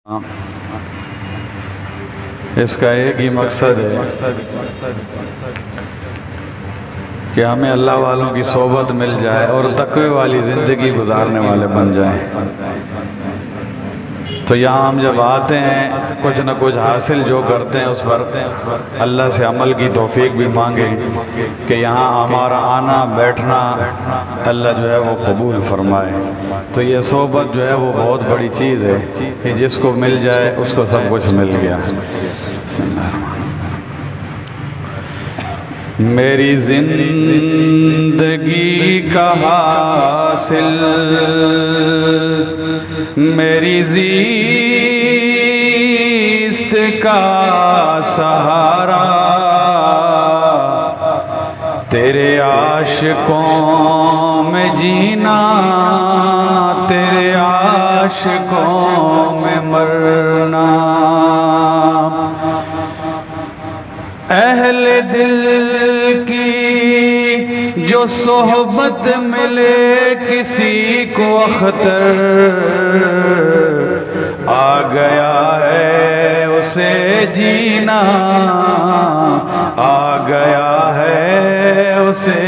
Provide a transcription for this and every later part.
اس کا ایک ہی مقصد ہے کہ ہمیں اللہ والوں کی صحبت مل جائے اور تقوی والی زندگی گزارنے والے بن جائیں۔ تو یہاں ہم جب آتے ہیں کچھ نہ کچھ حاصل جو کرتے ہیں اس پر اللہ سے عمل کی توفیق بھی مانگیں کہ یہاں ہمارا آنا بیٹھنا اللہ جو ہے وہ قبول فرمائے۔ تو یہ صحبت جو ہے وہ بہت بڑی چیز ہے کہ جس کو مل جائے اس کو سب کچھ مل گیا۔ میری زندگی کا حاصل، میری زیست کا سہارا، تیرے عاشقوں میں جینا، تیرے عاشقوں میں مرنا۔ اہل دل کی جو صحبت ملے کسی کو اختر، آ گیا ہے اسے جینا، آ گیا ہے اسے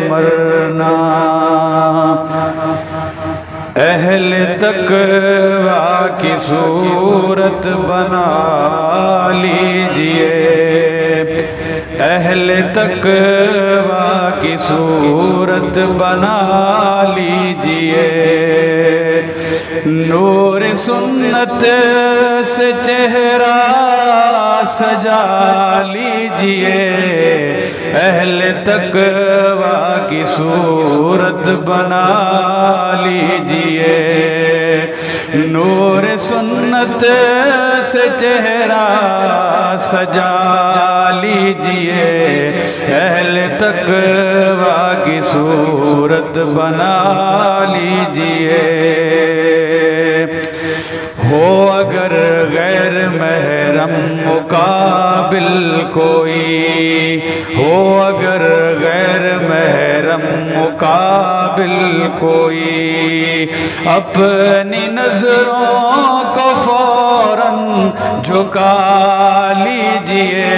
مرنا۔ اہل تقویٰ کی صورت بنا لیجئے، اہل تقویٰ کی صورت بنا لیجئے، نور سنت سے چہرہ سجا لیجئے، اہل تقویٰ کی صورت بنا لیجئے، نور سنت سے چہرہ سجا لیجئے، اہل تقویٰ کی صورت بنا لیجئے۔ ہو اگر غیر محرم مقابل کوئی، ہو اگر غیر محرم مقابل کوئی، اپنی نظروں کو فوراً جھکا لیجئے،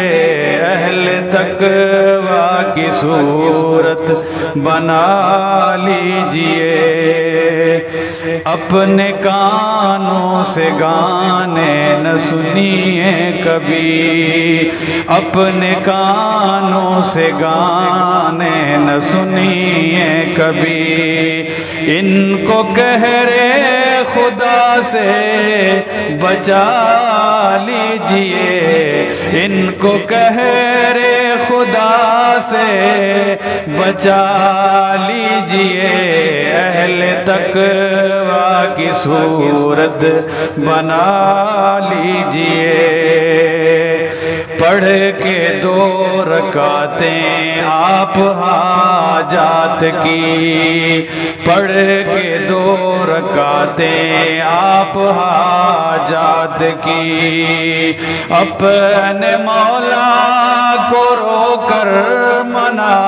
اہل تقویٰ کی صورت بنا لیجئے، اپنے کانوں سے گانے نہ سنیے کبھی، اپنے کانوں سے گانے نہ سنیے کبھی، ان کو قہرِ خدا سے بچا لیجئے، ان کو قہرِ خدا سے بچا لیجئے، اہل تقویٰ کی صورت بنا لیجئے۔ پڑھ کے 2 رکعتیں آپ حاجات کی، پڑھ کے 2 رکعتیں آپ حاجات کی، اپنے مولا کو رو کر منا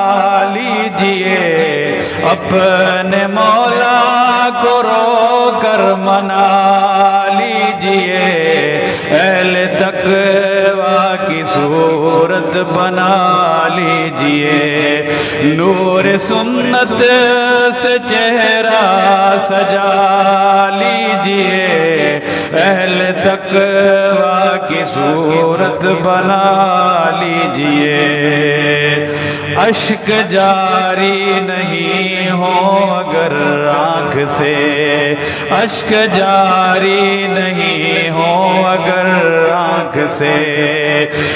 لیجئے، اپنے مولا کو رو کر منا لیجئے، اہل تقویٰ کی صورت بنا لیجئے، نور سنت سے چہرہ سجا لیجئے، اہل تقویٰ کی صورت بنا لیجئے۔ اشک جاری نہیں ہو اگر آنکھ سے، اشک جاری نہیں ہو اگر آنکھ سے،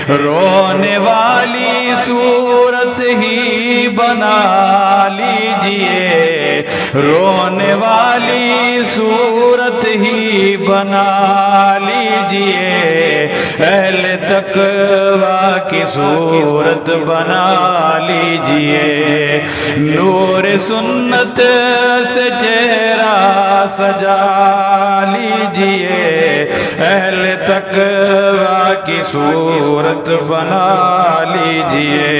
رونے والی صورت ہی بنا لیجئے، رونے والی صورت ہی بنا لیجئے، اہل تقویٰ کی صورت بنا لیجئے، نور سنت سے چہرہ سجا لیجئے، اہل تقویٰ کی صورت بنا لیجئے۔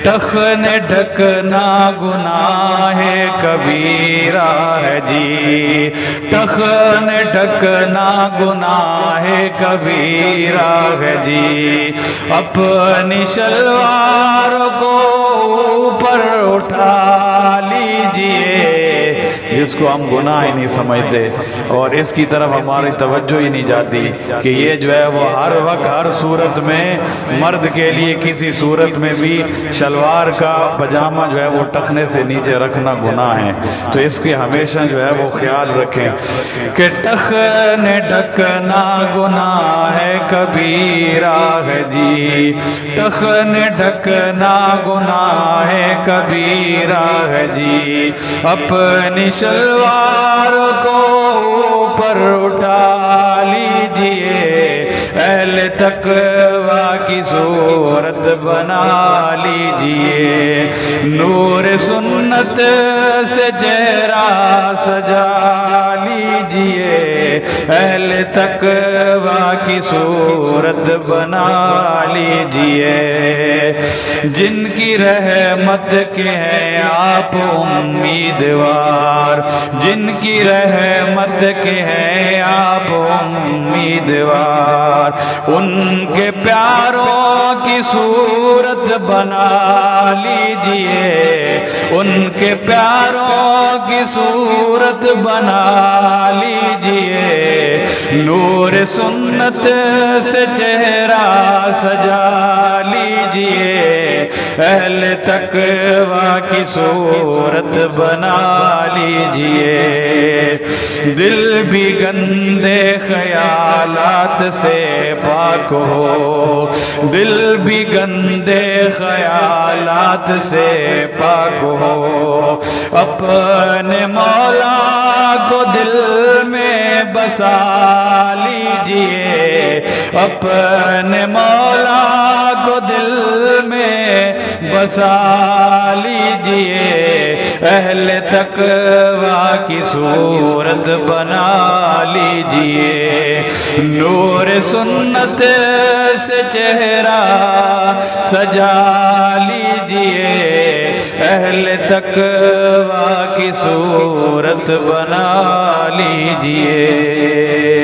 ٹخن ڈھکنا گناہ کبیرہ ہے جی، ٹخن ڈھکنا گناہ کبیرہ ہے جی، اپنی شلوار کو اوپر اٹھا لیجئے، جس کو ہم گناہ ہی نہیں سمجھتے اور اس کی طرف ہماری توجہ ہی نہیں جاتی کہ یہ جو ہے وہ ہر وقت ہر صورت میں مرد کے لیے کسی صورت میں بھی شلوار کا پجامہ جو ہے وہ ٹخنے سے نیچے رکھنا گناہ ہے۔ تو اس کے ہمیشہ جو ہے وہ خیال رکھیں کہ ٹخن ڈھکنا گناہ ہے کبیرہ ہے جی، ٹخن ڈھکنا گناہ ہے کبیرہ ہے جی، اپنی شلوار کو اوپر اٹھا لیجئے، اہل تقویٰ کی صورت بنا لیجئے، نور سنت سے چہرہ سجا لیجئے، اہل تقویٰ کی صورت بنا لیجئے، جن کی رحمت کے ہیں آپ امیدوار، جن کی رحمت کے ہیں آپ امیدوار، ان کے پیاروں کی صورت بنا لیجئے، ان کے پیاروں کی صورت بنا لیجئے، نور سنت سے چہرہ سجا لیجئے، اہل تقویٰ کی صورت بنا لیجئے، دل بھی گندے خیالات سے پاک ہو، دل بھی گندے خیالات سے پاک ہو، اپنے مولا کو دل میں بسا لیجئے، اپنے مولا کو دل میں بسا لیجئے، اہل تقویٰ کی صورت بنا لیجئے، نور سنت سے چہرہ سجا لیجئے، اہل تقویٰ کی صورت بنا لیجئے۔